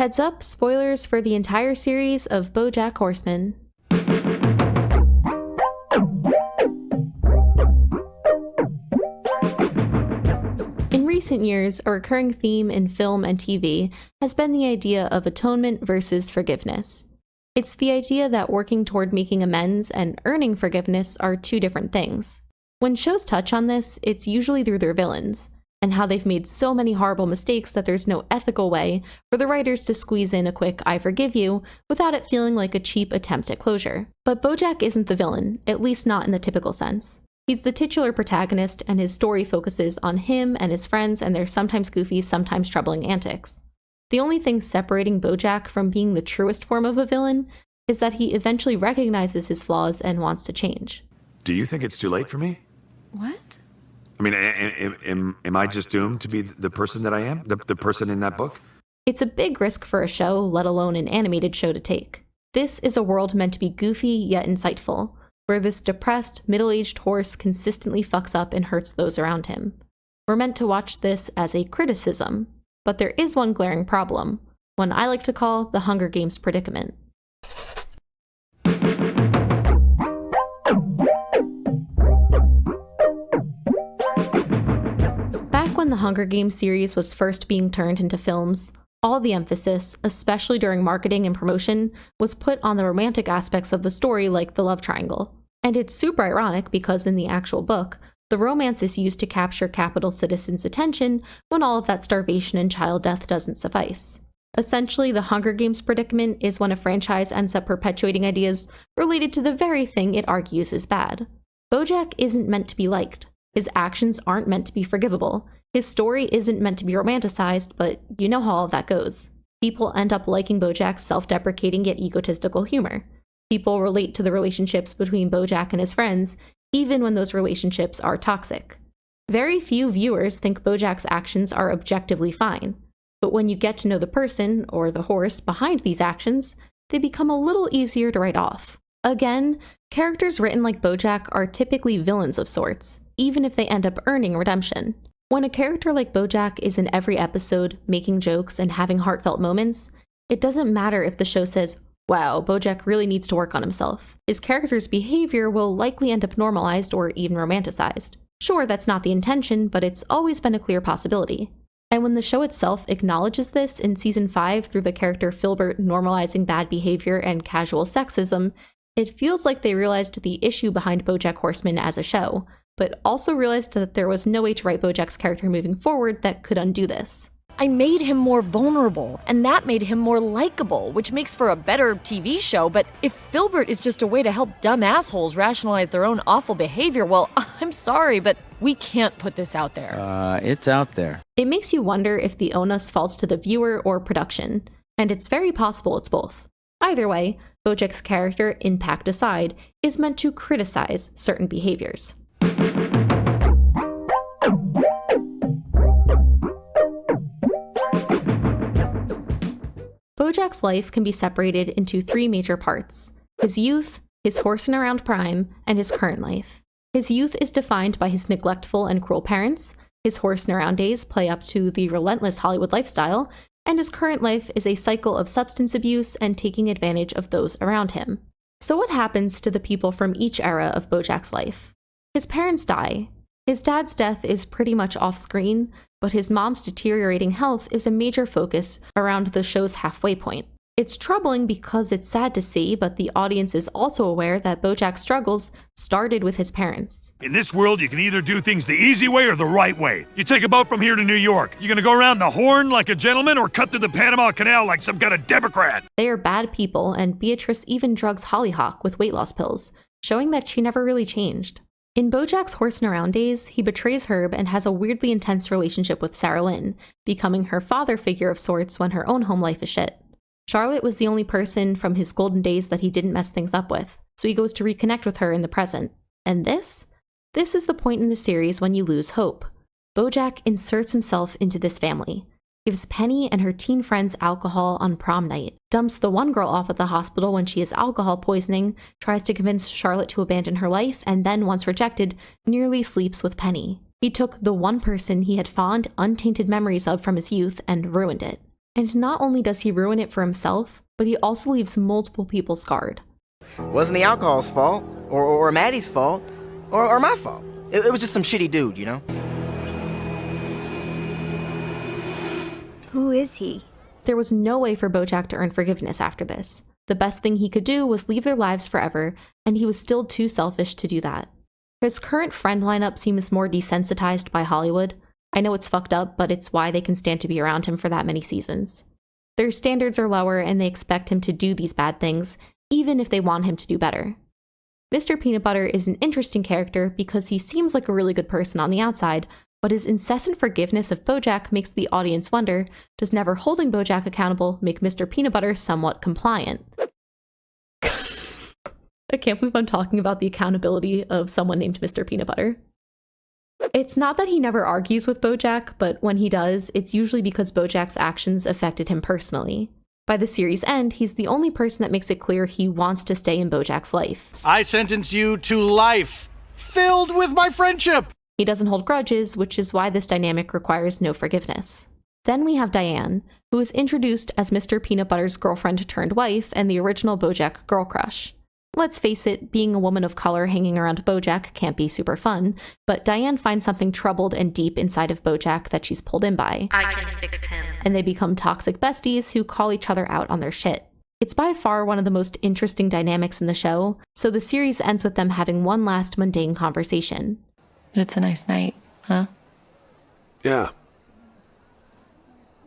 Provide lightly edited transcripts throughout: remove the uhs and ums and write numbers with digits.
Heads up, spoilers for the entire series of BoJack Horseman. In recent years, a recurring theme in film and TV has been the idea of atonement versus forgiveness. It's the idea that working toward making amends and earning forgiveness are two different things. When shows touch on this, it's usually through their villains, and how they've made so many horrible mistakes that there's no ethical way for the writers to squeeze in a quick "I forgive you" without it feeling like a cheap attempt at closure. But BoJack isn't the villain, at least not in the typical sense. He's the titular protagonist, and his story focuses on him and his friends and their sometimes goofy, sometimes troubling antics. The only thing separating BoJack from being the truest form of a villain is that he eventually recognizes his flaws and wants to change. Do you think it's too late for me? What? I mean, am I just doomed to be the person that I am? The person in that book? It's a big risk for a show, let alone an animated show, to take. This is a world meant to be goofy yet insightful, where this depressed, middle-aged horse consistently fucks up and hurts those around him. We're meant to watch this as a criticism, but there is one glaring problem, one I like to call the Hunger Games predicament. When the Hunger Games series was first being turned into films, all the emphasis, especially during marketing and promotion, was put on the romantic aspects of the story, like the love triangle. And it's super ironic because in the actual book, the romance is used to capture capital citizens' attention when all of that starvation and child death doesn't suffice. Essentially, the Hunger Games predicament is when a franchise ends up perpetuating ideas related to the very thing it argues is bad. BoJack isn't meant to be liked. His actions aren't meant to be forgivable. His story isn't meant to be romanticized, but you know how all that goes. People end up liking BoJack's self-deprecating yet egotistical humor. People relate to the relationships between BoJack and his friends, even when those relationships are toxic. Very few viewers think BoJack's actions are objectively fine, but when you get to know the person, or the horse, behind these actions, they become a little easier to write off. Again, characters written like BoJack are typically villains of sorts, even if they end up earning redemption. When a character like BoJack is in every episode, making jokes and having heartfelt moments, it doesn't matter if the show says, "Wow, BoJack really needs to work on himself." His character's behavior will likely end up normalized or even romanticized. Sure, that's not the intention, but it's always been a clear possibility. And when the show itself acknowledges this in Season 5 through the character Filbert normalizing bad behavior and casual sexism, it feels like they realized the issue behind BoJack Horseman as a show, but also realized that there was no way to write BoJack's character moving forward that could undo this. I made him more vulnerable, and that made him more likable, which makes for a better TV show, but if Filbert is just a way to help dumb assholes rationalize their own awful behavior, well, I'm sorry, but we can't put this out there. It's out there. It makes you wonder if the onus falls to the viewer or production, and it's very possible it's both. Either way, BoJack's character, impact aside, is meant to criticize certain behaviors. BoJack's life can be separated into three major parts: his youth, his horsing around prime, and his current life. His youth is defined by his neglectful and cruel parents, his horsing around days play up to the relentless Hollywood lifestyle, and his current life is a cycle of substance abuse and taking advantage of those around him. So what happens to the people from each era of BoJack's life? His parents die. His dad's death is pretty much off-screen, but his mom's deteriorating health is a major focus around the show's halfway point. It's troubling because it's sad to see, but the audience is also aware that BoJack's struggles started with his parents. In this world, you can either do things the easy way or the right way. You take a boat from here to New York. You gonna go around the Horn like a gentleman or cut through the Panama Canal like some kind of Democrat? They are bad people, and Beatrice even drugs Hollyhock with weight loss pills, showing that she never really changed. In BoJack's horsing around days, he betrays Herb and has a weirdly intense relationship with Sarah Lynn, becoming her father figure of sorts when her own home life is shit. Charlotte was the only person from his golden days that he didn't mess things up with, so he goes to reconnect with her in the present. And this is the point in the series when you lose hope. BoJack inserts himself into this family, gives Penny and her teen friends alcohol on prom night, dumps the one girl off at the hospital when she has alcohol poisoning, tries to convince Charlotte to abandon her life, and then, once rejected, nearly sleeps with Penny. He took the one person he had fond, untainted memories of from his youth and ruined it. And not only does he ruin it for himself, but he also leaves multiple people scarred. Wasn't the alcohol's fault, or Maddie's fault, or my fault. It was just some shitty dude, you know? Who is he? There was no way for BoJack to earn forgiveness after this. The best thing he could do was leave their lives forever, and he was still too selfish to do that. His current friend lineup seems more desensitized by Hollywood. I know it's fucked up, but it's why they can stand to be around him for that many seasons. Their standards are lower, and they expect him to do these bad things, even if they want him to do better. Mr. Peanut Butter is an interesting character because he seems like a really good person on the outside, but his incessant forgiveness of BoJack makes the audience wonder, does never holding BoJack accountable make Mr. Peanut Butter somewhat compliant? I can't believe I'm talking about the accountability of someone named Mr. Peanut Butter. It's not that he never argues with BoJack, but when he does, it's usually because BoJack's actions affected him personally. By the series' end, he's the only person that makes it clear he wants to stay in BoJack's life. I sentence you to life, filled with my friendship! He doesn't hold grudges, which is why this dynamic requires no forgiveness. Then we have Diane, who is introduced as Mr. Peanut Butter's girlfriend turned wife and the original BoJack girl crush. Let's face it, being a woman of color hanging around BoJack can't be super fun, but Diane finds something troubled and deep inside of BoJack that she's pulled in by. I can fix him. And they become toxic besties who call each other out on their shit. It's by far one of the most interesting dynamics in the show, so the series ends with them having one last mundane conversation. But it's a nice night, huh? Yeah.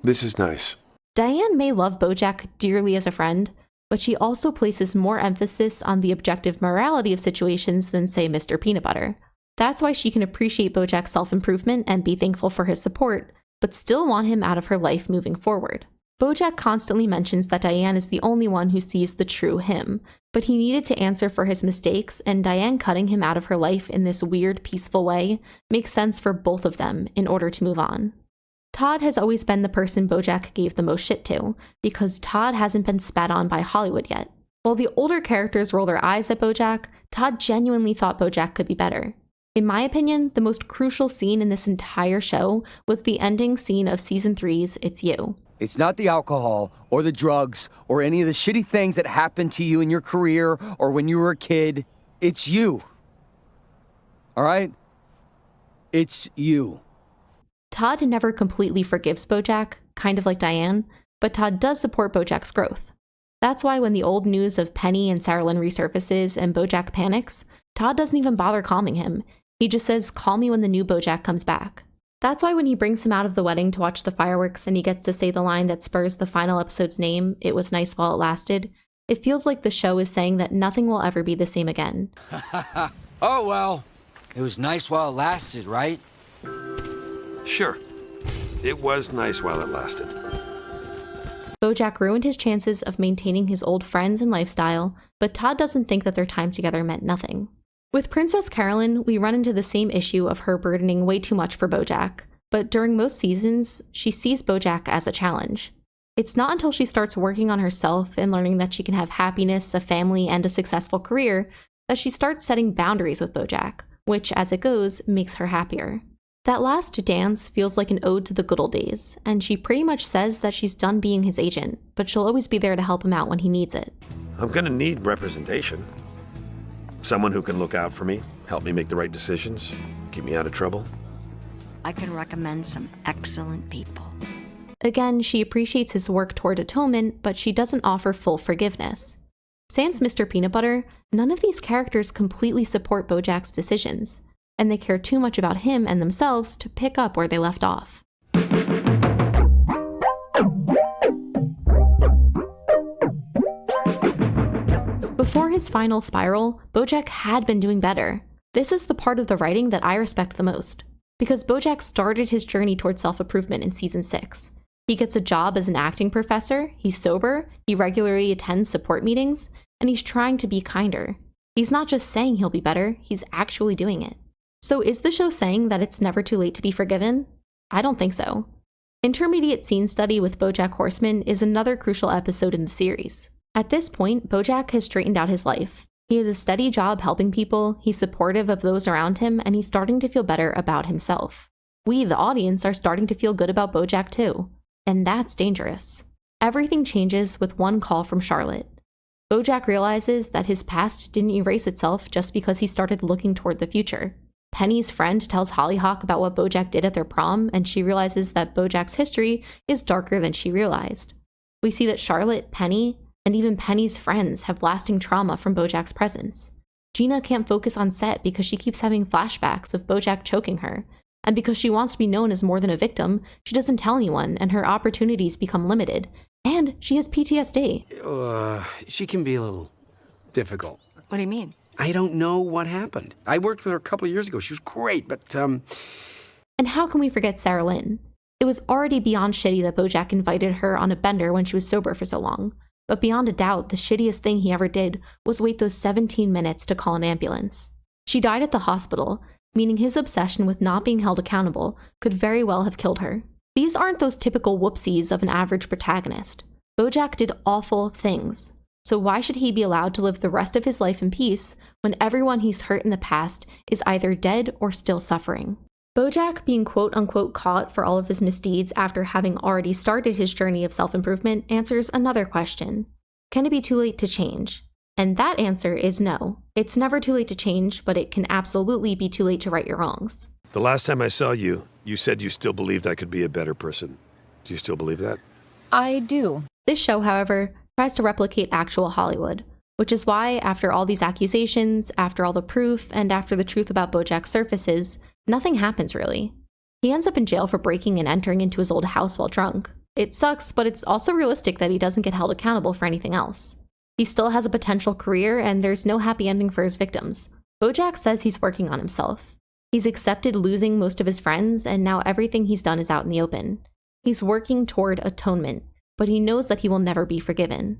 This is nice. Diane may love BoJack dearly as a friend, but she also places more emphasis on the objective morality of situations than, say, Mr. Peanut Butter. That's why she can appreciate BoJack's self-improvement and be thankful for his support, but still want him out of her life moving forward. BoJack constantly mentions that Diane is the only one who sees the true him, but he needed to answer for his mistakes, and Diane cutting him out of her life in this weird, peaceful way makes sense for both of them in order to move on. Todd has always been the person BoJack gave the most shit to, because Todd hasn't been spat on by Hollywood yet. While the older characters roll their eyes at BoJack, Todd genuinely thought BoJack could be better. In my opinion, the most crucial scene in this entire show was the ending scene of Season 3's It's You. It's not the alcohol, or the drugs, or any of the shitty things that happened to you in your career, or when you were a kid. It's you. All right? It's you. Todd never completely forgives BoJack, kind of like Diane, but Todd does support BoJack's growth. That's why when the old news of Penny and Sarah Lynn resurfaces and BoJack panics, Todd doesn't even bother calming him. He just says, "Call me when the new BoJack comes back." That's why when he brings him out of the wedding to watch the fireworks and he gets to say the line that spurs the final episode's name, "It was nice while it lasted," it feels like the show is saying that nothing will ever be the same again. Oh, well, it was nice while it lasted, right? Sure. It was nice while it lasted. BoJack ruined his chances of maintaining his old friends and lifestyle, but Todd doesn't think that their time together meant nothing. With Princess Carolyn, we run into the same issue of her burdening way too much for BoJack, but during most seasons, she sees BoJack as a challenge. It's not until she starts working on herself and learning that she can have happiness, a family, and a successful career that she starts setting boundaries with BoJack, which, as it goes, makes her happier. That last dance feels like an ode to the good old days, and she pretty much says that she's done being his agent, but she'll always be there to help him out when he needs it. I'm gonna need representation. Someone who can look out for me, help me make the right decisions, keep me out of trouble. I can recommend some excellent people. Again, she appreciates his work toward Atonement, but she doesn't offer full forgiveness. Sans Mr. Peanut Butter, none of these characters completely support BoJack's decisions, and they care too much about him and themselves to pick up where they left off. Before his final spiral, BoJack had been doing better. This is the part of the writing that I respect the most, because BoJack started his journey towards self-improvement in Season 6. He gets a job as an acting professor, he's sober, he regularly attends support meetings, and he's trying to be kinder. He's not just saying he'll be better, he's actually doing it. So is the show saying that it's never too late to be forgiven? I don't think so. Intermediate Scene Study with BoJack Horseman is another crucial episode in the series. At this point, BoJack has straightened out his life. He has a steady job helping people, he's supportive of those around him, and he's starting to feel better about himself. We, the audience, are starting to feel good about BoJack too. and that's dangerous. Everything changes with one call from Charlotte. BoJack realizes that his past didn't erase itself just because he started looking toward the future. Penny's friend tells Hollyhock about what BoJack did at their prom, and she realizes that BoJack's history is darker than she realized. We see that Charlotte, Penny, and even Penny's friends have lasting trauma from BoJack's presence. Gina can't focus on set because she keeps having flashbacks of BoJack choking her, and because she wants to be known as more than a victim, she doesn't tell anyone and her opportunities become limited. And she has PTSD. She can be a little difficult. What do you mean? I don't know what happened. I worked with her a couple of years ago. She was great, but, And how can we forget Sarah Lynn? It was already beyond shitty that BoJack invited her on a bender when she was sober for so long. But beyond a doubt, the shittiest thing he ever did was wait those 17 minutes to call an ambulance. She died at the hospital, meaning his obsession with not being held accountable could very well have killed her. These aren't those typical whoopsies of an average protagonist. BoJack did awful things. So why should he be allowed to live the rest of his life in peace when everyone he's hurt in the past is either dead or still suffering? BoJack being quote-unquote caught for all of his misdeeds after having already started his journey of self-improvement answers another question. Can it be too late to change? And that answer is no. It's never too late to change, but it can absolutely be too late to right your wrongs. The last time I saw you, you said you still believed I could be a better person. Do you still believe that? I do. This show, however, tries to replicate actual Hollywood, which is why, after all these accusations, after all the proof, and after the truth about BoJack surfaces, nothing happens really. He ends up in jail for breaking and entering into his old house while drunk. It sucks, but it's also realistic that he doesn't get held accountable for anything else. He still has a potential career, and there's no happy ending for his victims. BoJack says he's working on himself. He's accepted losing most of his friends, and now everything he's done is out in the open. He's working toward atonement, but he knows that he will never be forgiven.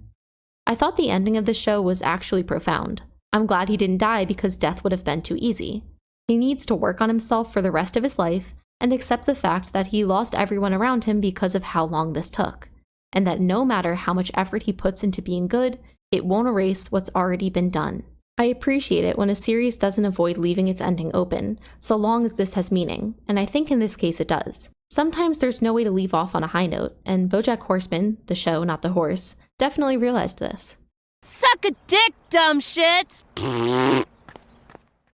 I thought the ending of the show was actually profound. I'm glad he didn't die because death would have been too easy. He needs to work on himself for the rest of his life and accept the fact that he lost everyone around him because of how long this took, and that no matter how much effort he puts into being good, it won't erase what's already been done. I appreciate it when a series doesn't avoid leaving its ending open, so long as this has meaning, and I think in this case it does. Sometimes there's no way to leave off on a high note, and BoJack Horseman, the show, not the horse, definitely realized this. Suck a dick, dumb shits!